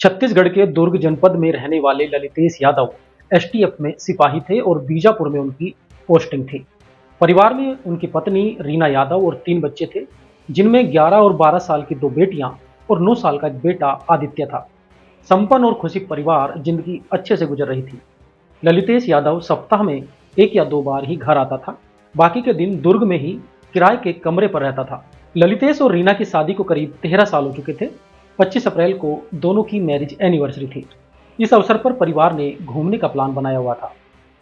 छत्तीसगढ़ के दुर्ग जनपद में रहने वाले ललितेश यादव एसटीएफ में सिपाही थे और बीजापुर में उनकी पोस्टिंग थी। परिवार में उनकी पत्नी रीना यादव और 3 बच्चे थे, जिनमें 11 और 12 साल की 2 बेटियां और 9 साल का एक बेटा आदित्य था। संपन्न और खुशी परिवार जिंदगी अच्छे से गुजर रही थी। ललितेश यादव सप्ताह में 1 या 2 बार ही घर आता था। बाकी के दिन दुर्ग में ही किराए के कमरे पर रहता था। ललितेश और रीना की शादी को करीब 13 साल हो चुके थे। 25 अप्रैल को दोनों की मैरिज एनिवर्सरी थी। इस अवसर पर परिवार ने घूमने का प्लान बनाया हुआ था।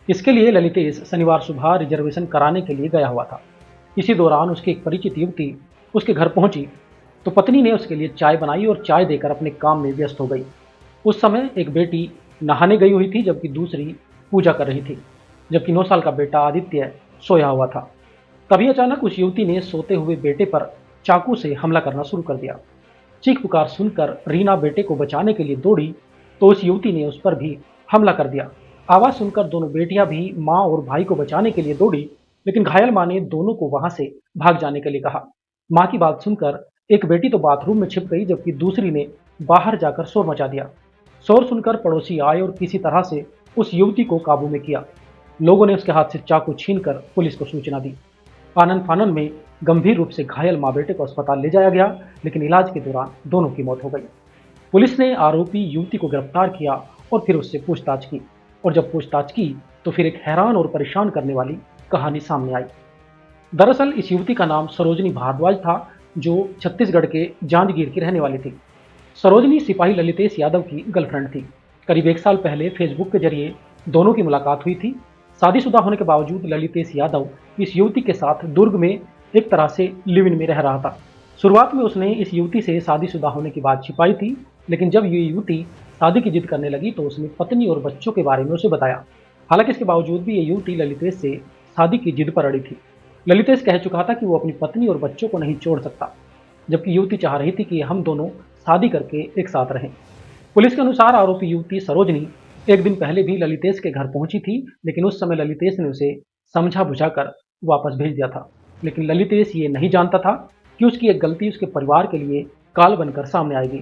इसके लिए ललितेश शनिवार सुबह रिजर्वेशन कराने के लिए गया हुआ था। इसी दौरान उसकी एक परिचित युवती उसके घर पहुंची तो पत्नी ने उसके लिए चाय बनाई और चाय देकर अपने काम में व्यस्त हो गई। उस समय एक बेटी नहाने गई हुई थी, जबकि दूसरी पूजा कर रही थी, जबकि 9 साल का बेटा आदित्य सोया हुआ था। तभी अचानक उस युवती ने सोते हुए बेटे पर चाकू से हमला करना शुरू कर दिया। चीख पुकार सुनकर रीना बेटे को बचाने के लिए दौड़ी तो उस युवती ने उस पर भी हमला कर दिया। आवाज सुनकर दोनों बेटियां भी मां और भाई को बचाने के लिए दौड़ी, लेकिन घायल मां ने दोनों को वहां से भाग जाने के लिए कहा। मां की बात सुनकर एक बेटी तो बाथरूम में छिप गई, जबकि दूसरी ने बाहर जाकर शोर मचा दिया। शोर सुनकर पड़ोसी आए और किसी तरह से उस युवती को काबू में किया। लोगों ने उसके हाथ से चाकू छीनकर पुलिस को सूचना दी। आनन फानन में गंभीर रूप से घायल मां बेटे को अस्पताल ले जाया गया, लेकिन इलाज के दौरान दोनों की मौत हो गई। पुलिस ने आरोपी युवती को गिरफ्तार किया और फिर उससे पूछताछ की, और जब पूछताछ की तो फिर एक हैरान और परेशान करने वाली कहानी सामने आई। दरअसल इस युवती का नाम सरोजनी भारद्वाज था, जो छत्तीसगढ़ के जांजगीर की रहने वाली थी। सरोजनी सिपाही ललितेश यादव की गर्लफ्रेंड थी। करीब 1 साल पहले फेसबुक के जरिए दोनों की मुलाकात हुई थी। शादीशुदा होने के बावजूद ललितेश यादव इस युवती के साथ दुर्ग में एक तरह से लिव इन में रह रहा था। शुरुआत में उसने इस युवती से शादीशुदा होने की बात छिपाई थी, लेकिन जब ये युवती शादी की जिद करने लगी तो उसने पत्नी और बच्चों के बारे में उसे बताया। हालांकि इसके बावजूद भी ये युवती ललितेश से शादी की जिद पर अड़ी थी। ललितेश कह चुका था कि वो अपनी पत्नी और बच्चों को नहीं छोड़ सकता, जबकि युवती चाह रही थी कि हम दोनों शादी करके एक साथ रहें। पुलिस के अनुसार आरोपी युवती सरोजनी एक दिन पहले भी ललितेश के घर पहुंची थी, लेकिन उस समय ललितेश ने उसे समझा बुझाकर वापस भेज दिया था। लेकिन ललितेश ये नहीं जानता था कि उसकी एक गलती उसके परिवार के लिए काल बनकर सामने आएगी।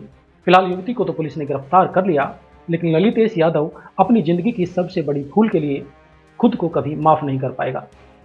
फिलहाल युवती को तो पुलिस ने गिरफ्तार कर लिया, लेकिन ललितेश यादव अपनी जिंदगी की सबसे बड़ी भूल के लिए खुद को कभी माफ नहीं कर पाएगा।